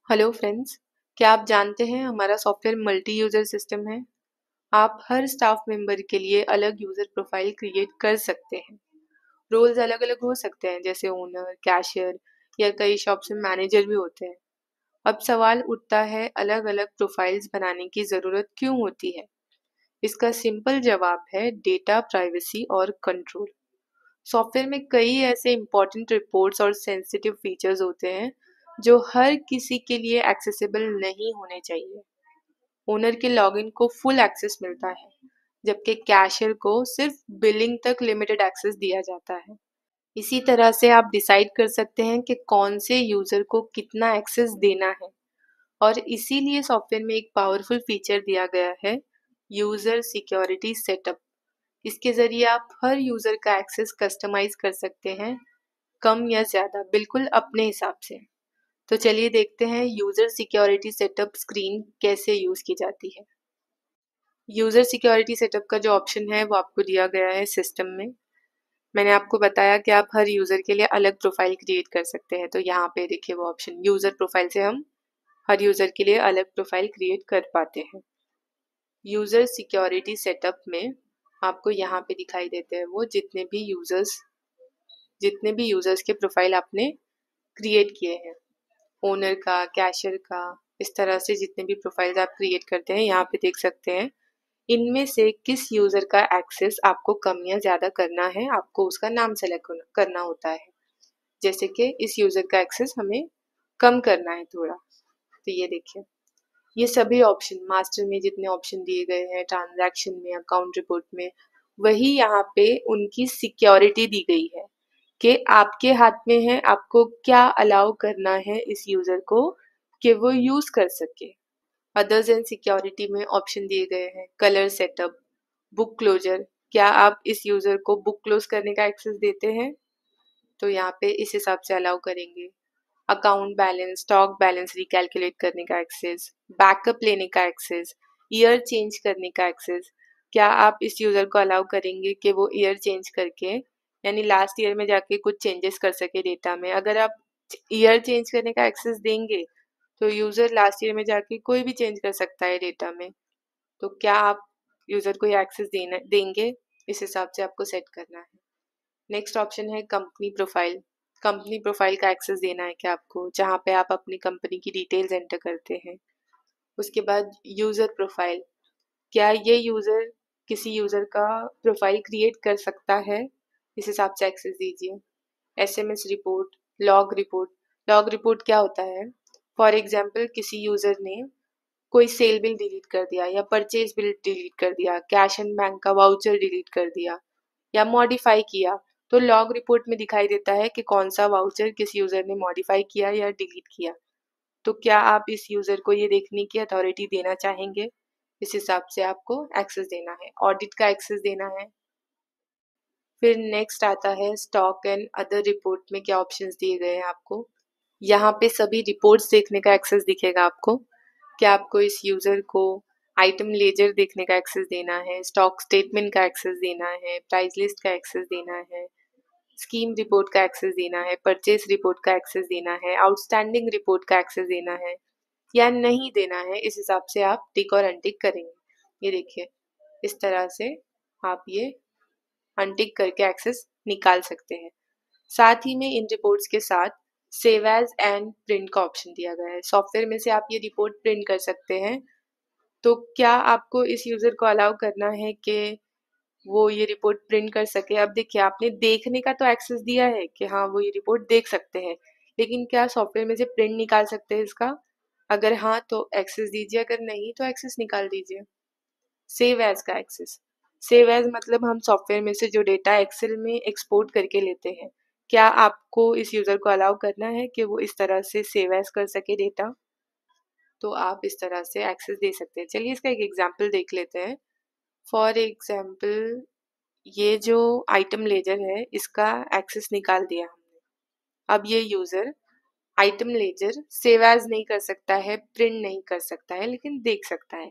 Hello friends, क्या आप जानते हैं हमारा सॉफ्टवेयर मल्टी यूज़र सिस्टम है। आप हर स्टाफ मेंबर के लिए अलग यूज़र प्रोफाइल क्रिएट कर सकते हैं। रोल्स अलग अलग हो सकते हैं, जैसे ओनर, कैशियर या कई शॉप्स में मैनेजर भी होते हैं। अब सवाल उठता है, अलग अलग प्रोफाइल्स बनाने की ज़रूरत क्यों होती है। इसका सिंपल जवाब है डेटा प्राइवेसी और कंट्रोल। सॉफ्टवेयर में कई ऐसे इंपॉर्टेंट रिपोर्ट्स और सेंसिटिव फीचर्स होते हैं जो हर किसी के लिए एक्सेसिबल नहीं होने चाहिए। ओनर के लॉगिन को फुल एक्सेस मिलता है, जबकि कैशियर को सिर्फ बिलिंग तक लिमिटेड एक्सेस दिया जाता है। इसी तरह से आप डिसाइड कर सकते हैं कि कौन से यूजर को कितना एक्सेस देना है, और इसीलिए सॉफ्टवेयर में एक पावरफुल फीचर दिया गया है, यूजर सिक्योरिटी सेटअप। इसके ज़रिए आप हर यूज़र का एक्सेस कस्टमाइज़ कर सकते हैं, कम या ज़्यादा, बिल्कुल अपने हिसाब से। तो चलिए देखते हैं यूज़र सिक्योरिटी सेटअप स्क्रीन कैसे यूज़ की जाती है। यूज़र सिक्योरिटी सेटअप का जो ऑप्शन है वो आपको दिया गया है सिस्टम में। मैंने आपको बताया कि आप हर यूज़र के लिए अलग प्रोफाइल क्रिएट कर सकते हैं, तो यहाँ पे देखिए वो ऑप्शन, यूज़र प्रोफाइल से हम हर यूज़र के लिए अलग प्रोफाइल क्रिएट कर पाते हैं। यूज़र सिक्योरिटी सेटअप में आपको यहाँ पे दिखाई देते हैं वो जितने भी यूज़र्स के प्रोफाइल आपने क्रिएट किए हैं, ओनर का, कैशियर का, इस तरह से जितने भी प्रोफाइल्स आप क्रिएट करते हैं यहाँ पे देख सकते हैं। इनमें से किस यूज़र का एक्सेस आपको कम या ज़्यादा करना है, आपको उसका नाम सेलेक्ट करना होता है। जैसे कि इस यूज़र का एक्सेस हमें कम करना है थोड़ा, तो ये देखिए, ये सभी ऑप्शन मास्टर में जितने ऑप्शन दिए गए हैं, ट्रांजैक्शन में, अकाउंट रिपोर्ट में, वही यहाँ पे उनकी सिक्योरिटी दी गई है कि आपके हाथ में है आपको क्या अलाउ करना है इस यूज़र को कि वो यूज़ कर सके। अदर्स एंड सिक्योरिटी में ऑप्शन दिए गए हैं, कलर सेटअप, बुक क्लोजर, क्या आप इस यूज़र को बुक क्लोज करने का एक्सेस देते हैं, तो यहाँ पे इस हिसाब से अलाउ करेंगे। Account balance, stock balance recalculate करने का एक्सेस, बैकअप लेने का एक्सेस, ईयर चेंज करने का एक्सेस, क्या आप इस यूज़र को अलाउ करेंगे कि वो ईयर चेंज करके, यानी लास्ट ईयर में जाके कुछ चेंजेस कर सके डेटा में। अगर आप ईयर चेंज करने का एक्सेस देंगे तो यूज़र लास्ट ईयर में जाके कोई भी चेंज कर सकता है डेटा में, तो क्या आप यूज़र को ये एक्सेस देंगे, इस हिसाब से आपको सेट करना है। नेक्स्ट ऑप्शन है कंपनी प्रोफाइल। कंपनी प्रोफाइल का एक्सेस देना है क्या आपको, जहाँ पे आप अपनी कंपनी की डिटेल्स एंटर करते हैं। उसके बाद यूज़र प्रोफाइल, क्या ये यूज़र किसी यूज़र का प्रोफाइल क्रिएट कर सकता है, इस हिसाब से एक्सेस दीजिए। SMS report, log report. Log report क्या होता है, फॉर एग्जांपल किसी यूज़र ने कोई सेल बिल डिलीट कर दिया या परचेज बिल डिलीट कर दिया, कैश एंड बैंक का वाउचर डिलीट कर दिया या मॉडिफाई किया, तो लॉग रिपोर्ट में दिखाई देता है कि कौन सा वाउचर किस यूज़र ने मॉडिफाई किया या डिलीट किया। तो क्या आप इस यूज़र को ये देखने की अथॉरिटी देना चाहेंगे, इस हिसाब से आपको एक्सेस देना है। ऑडिट का एक्सेस देना है। फिर नेक्स्ट आता है स्टॉक एंड अदर रिपोर्ट में क्या ऑप्शंस दिए गए हैं आपको। यहाँ पे सभी रिपोर्ट्स देखने का एक्सेस दिखेगा आपको। क्या आपको इस यूज़र को आइटम लेजर देखने का एक्सेस देना है, स्टॉक स्टेटमेंट का एक्सेस देना है, प्राइस लिस्ट का एक्सेस देना है, स्कीम रिपोर्ट का एक्सेस देना है, परचेस रिपोर्ट का एक्सेस देना है, आउटस्टैंडिंग रिपोर्ट का एक्सेस देना है या नहीं देना है, इस हिसाब से आप टिक और अनटिक करेंगे। ये देखिए, इस तरह से आप ये अनटिक करके एक्सेस निकाल सकते हैं। साथ ही में इन रिपोर्ट्स के साथ सेव एज एंड प्रिंट का ऑप्शन दिया गया है। सॉफ्टवेयर में से आप ये रिपोर्ट प्रिंट कर सकते हैं। तो क्या आपको इस यूज़र को अलाउ करना है कि वो ये रिपोर्ट प्रिंट कर सके। अब देखिए, आपने देखने का तो एक्सेस दिया है कि हाँ वो ये रिपोर्ट देख सकते हैं, लेकिन क्या सॉफ्टवेयर में से प्रिंट निकाल सकते हैं इसका? अगर हाँ तो एक्सेस दीजिए, अगर नहीं तो एक्सेस निकाल दीजिए। सेव एज का एक्सेस, सेव एज मतलब हम सॉफ्टवेयर में से जो डेटा एक्सेल में एक्सपोर्ट करके लेते हैं, क्या आपको इस यूज़र को अलाउ करना है कि वो इस तरह से सेव एज कर सके डेटा, तो आप इस तरह से एक्सेस दे सकते हैं। चलिए इसका एक एग्जाम्पल देख लेते हैं। फॉर एग्जाम्पल, ये जो आइटम लेजर है इसका एक्सेस निकाल दिया हमने। अब ये user item ledger save as नहीं कर सकता है, प्रिंट नहीं कर सकता है, लेकिन देख सकता है।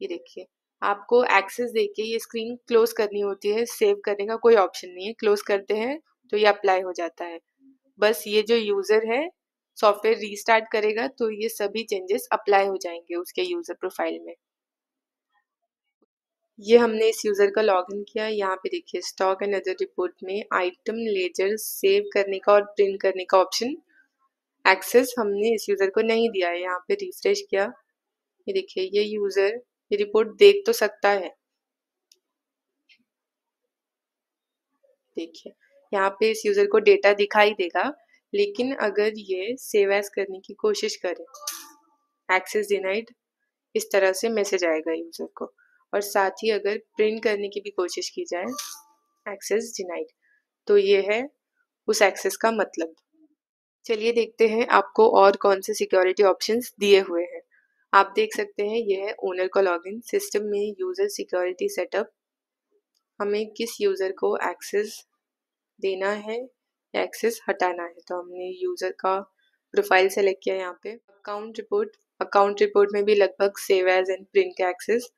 ये देखिए, आपको एक्सेस देके ये स्क्रीन क्लोज करनी होती है, सेव करने का कोई ऑप्शन नहीं है। क्लोज करते हैं तो ये अप्लाई हो जाता है। बस ये जो यूज़र है सॉफ्टवेयर रीस्टार्ट करेगा तो ये सभी चेंजेस अप्लाई हो जाएंगे उसके यूज़र प्रोफाइल में। ये हमने इस यूज़र का लॉगिन किया। यहाँ पे देखिए स्टॉक एंड अदर रिपोर्ट में आइटम लेजर सेव करने का और प्रिंट करने का ऑप्शन एक्सेस हमने इस यूज़र को नहीं दिया है। यहाँ पे रिफ्रेश किया, ये देखिए ये यूज़र ये रिपोर्ट देख तो सकता है। देखिए यहाँ पे इस यूज़र को डेटा दिखाई देगा, लेकिन अगर ये सेव एज करने की कोशिश करे, एक्सेस डिनाइड इस तरह से मैसेज आएगा यूज़र को। और साथ ही अगर प्रिंट करने की भी कोशिश की जाए, एक्सेस डिनाइड, तो ये है उस एक्सेस का मतलब। चलिए देखते हैं आपको और कौन से सिक्योरिटी ऑप्शंस दिए हुए हैं। आप देख सकते हैं ये है ओनर का लॉगिन, सिस्टम में यूज़र सिक्योरिटी सेटअप, हमें किस यूज़र को एक्सेस देना है या एक्सेस हटाना है। तो हमने यूज़र का प्रोफाइल सेलेक्ट किया। यहाँ पे अकाउंट रिपोर्ट में भी लगभग सेव एज एंड प्रिंट के एक्सेस,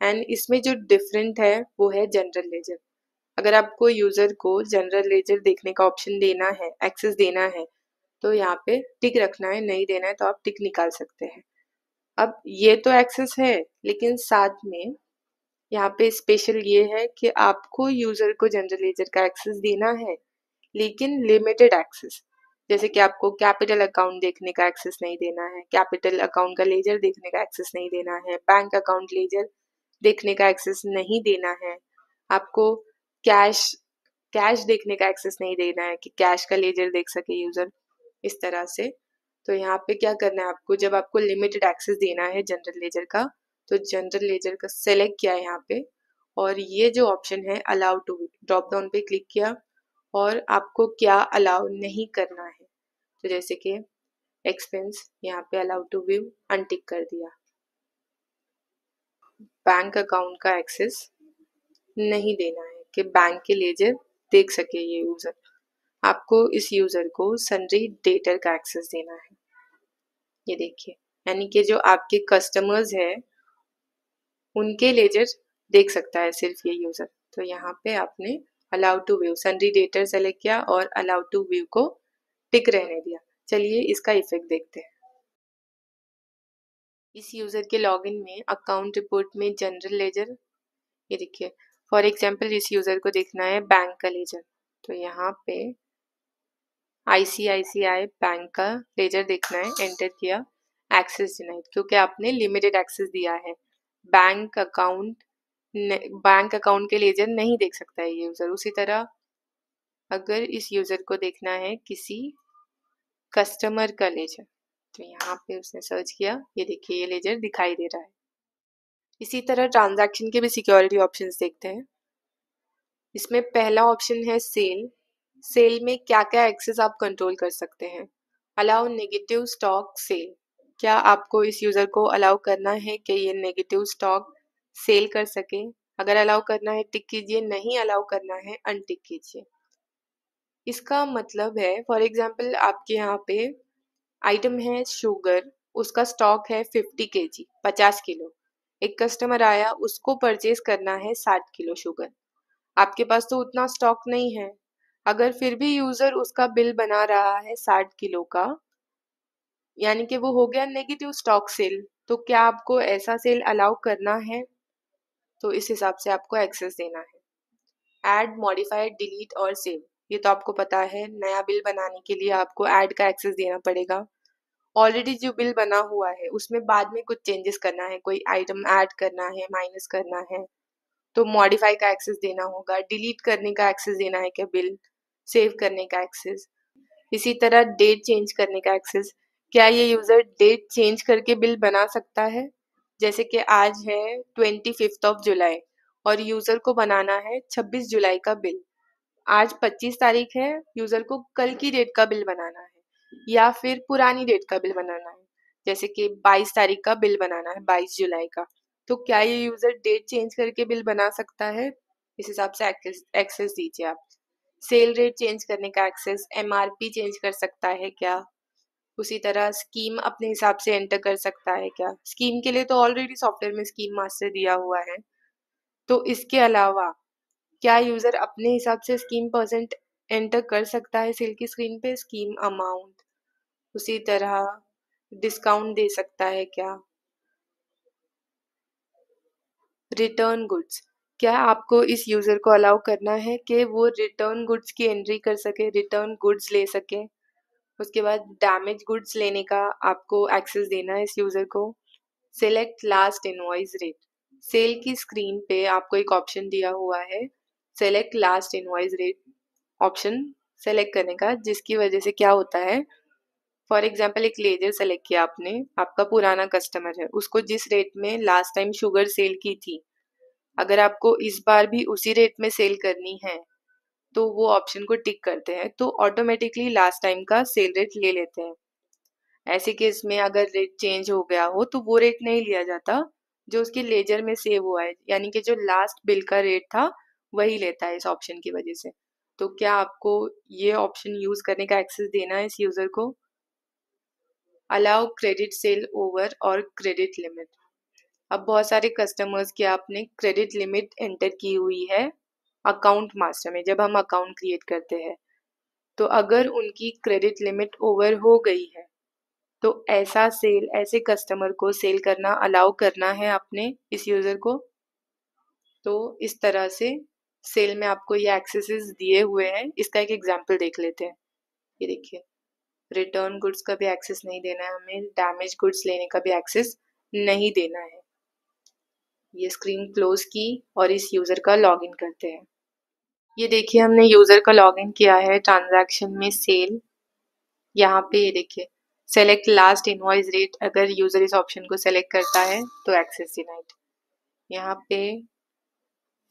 एंड इसमें जो डिफरेंट है वो है जनरल लेजर। अगर आपको यूज़र को जनरल लेजर देखने का ऑप्शन देना है, एक्सेस देना है, तो यहाँ पे टिक रखना है, नहीं देना है तो आप टिक निकाल सकते हैं। अब ये तो एक्सेस है, लेकिन साथ में यहाँ पे स्पेशल ये है कि आपको यूज़र को जनरल लेजर का एक्सेस देना है, लेकिन लिमिटेड एक्सेस। जैसे कि आपको कैपिटल अकाउंट देखने का एक्सेस नहीं देना है, कैपिटल अकाउंट का लेजर देखने का एक्सेस नहीं देना है, बैंक अकाउंट लेजर देखने का एक्सेस नहीं देना है, आपको कैश कैश देखने का एक्सेस नहीं देना है कि कैश का लेजर देख सके यूज़र, इस तरह से। तो यहाँ पे क्या करना है आपको, जब आपको लिमिटेड एक्सेस देना है जनरल लेजर का, तो जनरल लेजर का सेलेक्ट किया है यहाँ पे, और ये जो ऑप्शन है अलाउ टू ड्रॉप डाउन पे क्लिक किया, और आपको क्या अलाउ नहीं करना है। तो जैसे कि एक्सपेंस, यहाँ पे अलाउ टू व्यू अनटिक कर दिया। बैंक अकाउंट का एक्सेस नहीं देना है कि बैंक के लेजर देख सके ये यूज़र। आपको इस यूज़र को सन्ड्री डेटर का एक्सेस देना है। ये देखिए, यानी कि जो आपके कस्टमर्स हैं उनके लेजर देख सकता है सिर्फ ये यूज़र। तो यहाँ पे आपने allow to view sundry debtor select किया और अलाउ टू व्यू को टिक रहने दिया। चलिए इसका इफेक्ट देखते हैं। इस यूज़र के लॉगिन में अकाउंट रिपोर्ट में जनरल लेजर, ये देखिए फॉर एग्जांपल इस यूज़र को देखना है बैंक का लेजर, तो यहाँ पे ICICI बैंक का लेजर देखना है, एंटर किया, एक्सेस डिनाइड, क्योंकि आपने लिमिटेड एक्सेस दिया है। बैंक अकाउंट के लेजर नहीं देख सकता है ये यूज़र। उसी तरह अगर इस यूज़र को देखना है किसी कस्टमर का लेजर, तो यहाँ पे उसने सर्च किया, ये देखिए ये लेजर दिखाई दे रहा है। इसी तरह ट्रांजैक्शन के भी सिक्योरिटी ऑप्शंस देखते हैं। इसमें पहला ऑप्शन है सेल। सेल में क्या क्या एक्सेस आप कंट्रोल कर सकते हैं। अलाउ नेगेटिव स्टॉक सेल, क्या आपको इस यूज़र को अलाउ करना है कि ये नेगेटिव स्टॉक सेल कर सके। अगर अलाउ करना है टिक कीजिए, नहीं अलाउ करना है अनटिक कीजिए। इसका मतलब है फॉर एग्जांपल आपके यहाँ पे आइटम है शुगर, उसका स्टॉक है 50 kg 50 किलो। एक कस्टमर आया, उसको परचेज करना है 60 किलो शुगर। आपके पास तो उतना स्टॉक नहीं है। अगर फिर भी यूजर उसका बिल बना रहा है 60 किलो का, यानी कि वो हो गया नेगेटिव स्टॉक सेल। तो क्या आपको ऐसा सेल अलाउ करना है? तो इस हिसाब से आपको एक्सेस देना है। ऐड, मॉडिफाई, डिलीट और सेव, ये तो आपको पता है। नया बिल बनाने के लिए आपको ऐड का एक्सेस देना पड़ेगा। ऑलरेडी जो बिल बना हुआ है उसमें बाद में कुछ चेंजेस करना है, कोई आइटम ऐड करना है, माइनस करना है, तो मॉडिफाई का एक्सेस देना होगा। डिलीट करने का एक्सेस देना है क्या बिल, सेव करने का एक्सेस। इसी तरह डेट चेंज करने का एक्सेस, क्या ये यूज़र डेट चेंज करके बिल बना सकता है। जैसे कि आज है 25 जुलाई और यूज़र को बनाना है 26 जुलाई का बिल। आज 25 तारीख है, यूज़र को कल की डेट का बिल बनाना है या फिर पुरानी डेट का बिल बनाना है। जैसे कि 22 तारीख का बिल बनाना है, 22 जुलाई का। तो क्या ये यूज़र डेट चेंज करके बिल बना सकता है? इस हिसाब से एक्सेस दीजिए आप। सेल रेट चेंज करने का एक्सेस, MRP चेंज कर सकता है क्या। उसी तरह स्कीम अपने हिसाब से एंटर कर सकता है क्या। स्कीम के लिए तो ऑलरेडी सॉफ्टवेयर में स्कीम मास्टर दिया हुआ है। तो इसके अलावा क्या यूज़र अपने हिसाब से स्कीम परसेंट एंटर कर सकता है सेल की स्क्रीन पे, स्कीम अमाउंट, उसी तरह डिस्काउंट दे सकता है क्या? रिटर्न गुड्स, क्या आपको इस यूज़र को अलाउ करना है कि वो रिटर्न गुड्स की एंट्री कर सके, रिटर्न गुड्स ले सके? उसके बाद डैमेज गुड्स लेने का आपको एक्सेस देना है इस यूज़र को। Select last invoice rate, sale की स्क्रीन पे आपको एक ऑप्शन दिया हुआ है select last invoice rate option select करने का, जिसकी वजह से क्या होता है, फॉर एग्जाम्पल एक लेजर सेलेक्ट किया आपने, आपका पुराना कस्टमर है, उसको जिस रेट में लास्ट टाइम शुगर सेल की थी, अगर आपको इस बार भी उसी रेट में सेल करनी है तो वो ऑप्शन को टिक करते हैं तो ऑटोमेटिकली लास्ट टाइम का सेल रेट ले लेते हैं। ऐसे केस में अगर रेट चेंज हो गया हो तो वो रेट नहीं लिया जाता जो उसके लेजर में सेव हुआ है, यानी कि जो लास्ट बिल का रेट था वही लेता है इस ऑप्शन की वजह से। तो क्या आपको ये ऑप्शन यूज करने का एक्सेस देना है इस यूजर को? अलाउ क्रेडिट सेल ओवर और क्रेडिट लिमिट। अब बहुत सारे कस्टमर्स की आपने क्रेडिट लिमिट एंटर की हुई है अकाउंट मास्टर में जब हम अकाउंट क्रिएट करते हैं, तो अगर उनकी क्रेडिट लिमिट ओवर हो गई है तो ऐसा सेल ऐसे कस्टमर को सेल करना अलाउ करना है आपने इस यूज़र को। तो इस तरह से सेल में आपको ये एक्सेसेस दिए हुए हैं। इसका एक एग्जांपल देख लेते हैं। ये देखिए, रिटर्न गुड्स का भी एक्सेस नहीं देना है हमें, डैमेज गुड्स लेने का भी एक्सेस नहीं देना है। ये स्क्रीन क्लोज की और इस यूज़र का लॉगिन करते हैं। ये देखिए, हमने यूज़र का लॉगिन किया है ट्रांजैक्शन में सेल। यहाँ पे ये देखिए, सेलेक्ट लास्ट इनवॉइस रेट, अगर यूजर इस ऑप्शन को सेलेक्ट करता है तो एक्सेस डिनाइड। यहाँ पे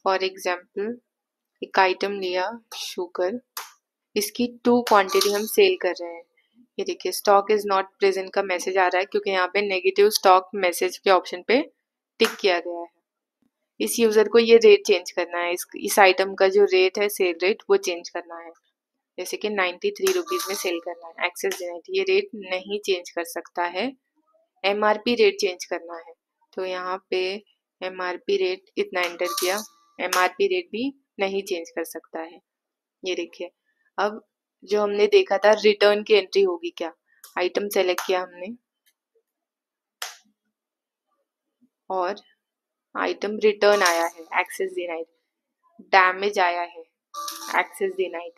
फॉर एग्जांपल एक आइटम लिया शुगर, इसकी 2 क्वांटिटी हम सेल कर रहे हैं। ये देखिए, स्टॉक इज नॉट प्रेजेंट का मैसेज आ रहा है क्योंकि यहाँ पे नेगेटिव स्टॉक मैसेज के ऑप्शन पे टिक किया गया है। इस यूजर को ये रेट चेंज करना है, इस आइटम का जो रेट है सेल रेट वो चेंज करना है, जैसे कि 93 रुपीज़ में सेल करना है। एक्सेस डिनाइड, ये रेट नहीं चेंज कर सकता है। एमआरपी रेट चेंज करना है तो यहाँ पे एमआरपी रेट इतना एंटर किया, एमआरपी रेट भी नहीं चेंज कर सकता है। ये देखिए, अब जो हमने देखा था रिटर्न की एंट्री होगी क्या, आइटम सेलेक्ट किया हमने और आइटम रिटर्न आया है, एक्सेस डिनाइड। डैमेज आया है, एक्सेस डिनाइड।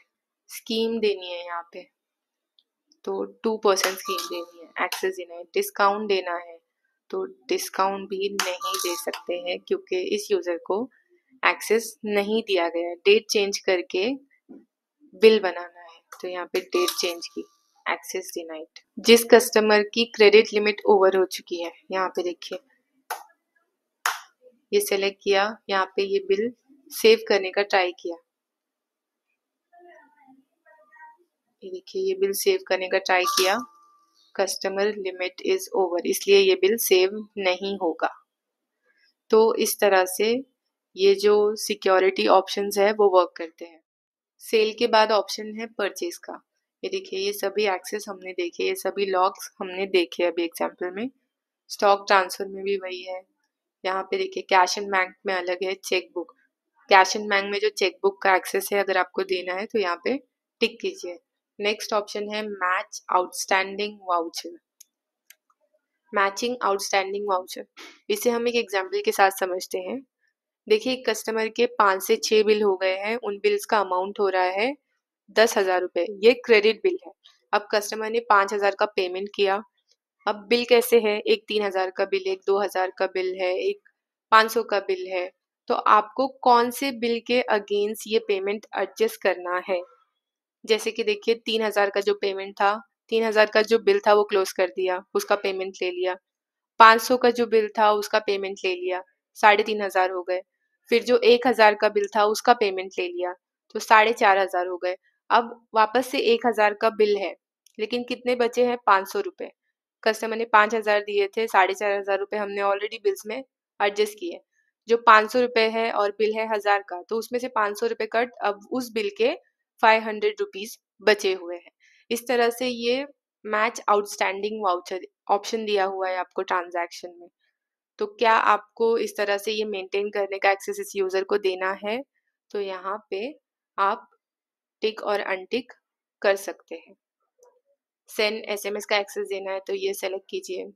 स्कीम देनी है यहाँ पे तो 2% स्कीम देनी है, एक्सेस डिनाइड। डिस्काउंट देना है तो डिस्काउंट भी नहीं दे सकते हैं क्योंकि इस यूजर को एक्सेस नहीं दिया गया है। डेट चेंज करके बिल बनाना है तो यहाँ पे डेट चेंज की, एक्सेस डिनाइड। जिस कस्टमर की क्रेडिट लिमिट ओवर हो चुकी है, यहाँ पे देखिए, ये सेलेक्ट किया, यहाँ पे ये बिल सेव करने का ट्राई किया, ये देखिए ये बिल सेव करने का ट्राई किया, कस्टमर लिमिट इज ओवर, इसलिए ये बिल सेव नहीं होगा। तो इस तरह से ये जो सिक्योरिटी ऑप्शंस है वो वर्क करते हैं। सेल के बाद ऑप्शन है परचेज का। ये देखिए, ये सभी एक्सेस हमने देखे, ये सभी लॉग्स हमने देखे अभी एग्जांपल में। स्टॉक ट्रांसफर में भी वही है। यहाँ पे देखिए, कैश एंड बैंक में अलग है, cheque book. Cash and bank में जो चेक बुक का एक्सेस है अगर आपको देना है तो यहाँ पे टिक कीजिए। नेक्स्ट ऑप्शन है match outstanding voucher. Matching outstanding voucher, इसे हम एक एग्जाम्पल के साथ समझते हैं। देखिए, एक कस्टमर के 5 से 6 बिल हो गए हैं, उन बिल्स का अमाउंट हो रहा है 10,000 रुपये, ये क्रेडिट बिल है। अब कस्टमर ने 5,000 का पेमेंट किया। अब बिल कैसे है, एक 3,000 का बिल, एक 2,000 का बिल है, एक 500 का बिल है। तो आपको कौन से बिल के अगेंस्ट ये पेमेंट एडजस्ट करना है? जैसे कि देखिए, 3,000 का जो पेमेंट था, 3,000 का जो बिल था वो क्लोज कर दिया, उसका पेमेंट ले लिया। 500 का जो बिल था उसका पेमेंट ले लिया, 3,500 हो गए। फिर जो 1,000 का बिल था उसका पेमेंट ले लिया तो 4,500 हो गए। अब वापस से 1,000 का बिल है लेकिन कितने बचे हैं, 500 रुपये। कस्टमर ने 5,000 दिए थे, 4,500 रुपये हमने ऑलरेडी बिल्स में एडजस्ट किए। जो 500 रुपये है और बिल है 1,000 का, तो उसमें से 500 रुपये कट, अब उस बिल के 500 रुपीज बचे हुए हैं। इस तरह से ये मैच आउटस्टैंडिंग वाउचर ऑप्शन दिया हुआ है आपको ट्रांजैक्शन में। तो क्या आपको इस तरह से ये मेंटेन करने का एक्सेस इस यूजर को देना है? तो यहाँ पे आप टिक और अनटिक कर सकते हैं। सेंड SMS का एक्सेस देना है तो ये सेलेक्ट कीजिए।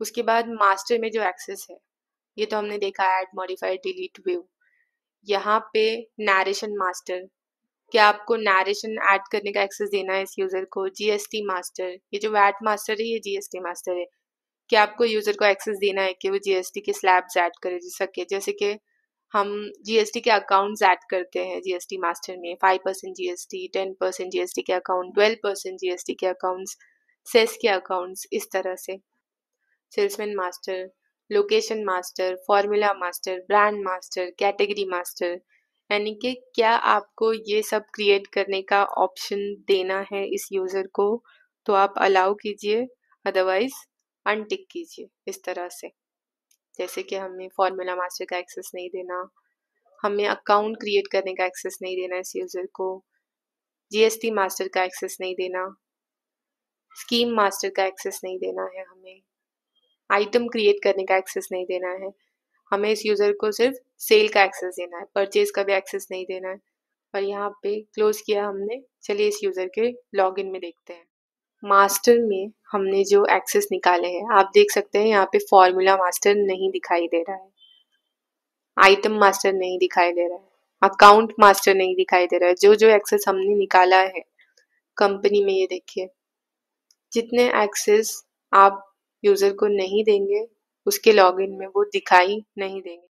उसके बाद मास्टर में जो एक्सेस है, ये तो हमने देखा ऐड, मॉडिफाई, डिलीट, व्यू। यहाँ पे नरेशन मास्टर, क्या आपको नरेशन ऐड करने का एक्सेस देना है इस यूजर को? GST मास्टर, ये जो वैट मास्टर है ये GST मास्टर है। क्या आपको यूजर को एक्सेस देना है कि वो GST के स्लैब्स ऐड करे सके? जैसे कि हम GST के अकाउंट्स ऐड करते हैं GST मास्टर में, 5% GST, 10% GST के अकाउंट, 12% GST के अकाउंट्स, सेस के अकाउंट्स, इस तरह से। Salesman master, location master, formula master, brand master, category master, यानी कि क्या आपको ये सब क्रिएट करने का ऑप्शन देना है इस यूज़र को तो आप अलाउ कीजिए, अदरवाइज अनटिक कीजिए इस तरह से। जैसे कि हमें फॉर्मूला मास्टर का एक्सेस नहीं देना, हमें अकाउंट क्रिएट करने का एक्सेस नहीं देना इस यूज़र को, GST मास्टर का एक्सेस नहीं देना, स्कीम मास्टर का एक्सेस नहीं देना है, हमें आइटम क्रिएट करने का एक्सेस नहीं देना है, हमें इस यूज़र को सिर्फ सेल का एक्सेस देना है, परचेज का भी एक्सेस नहीं देना है। और यहाँ पे क्लोज किया हमने। चलिए इस यूज़र के लॉगिन में देखते हैं। मास्टर में हमने जो एक्सेस निकाले हैं, आप देख सकते हैं यहाँ पे फॉर्मूला मास्टर नहीं दिखाई दे रहा है, आइटम मास्टर नहीं दिखाई दे रहा है, अकाउंट मास्टर नहीं दिखाई दे रहा है। जो जो एक्सेस हमने निकाला है कंपनी में, ये देखिए, जितने एक्सेस आप यूज़र को नहीं देंगे उसके लॉगिन में वो दिखाई नहीं देंगे।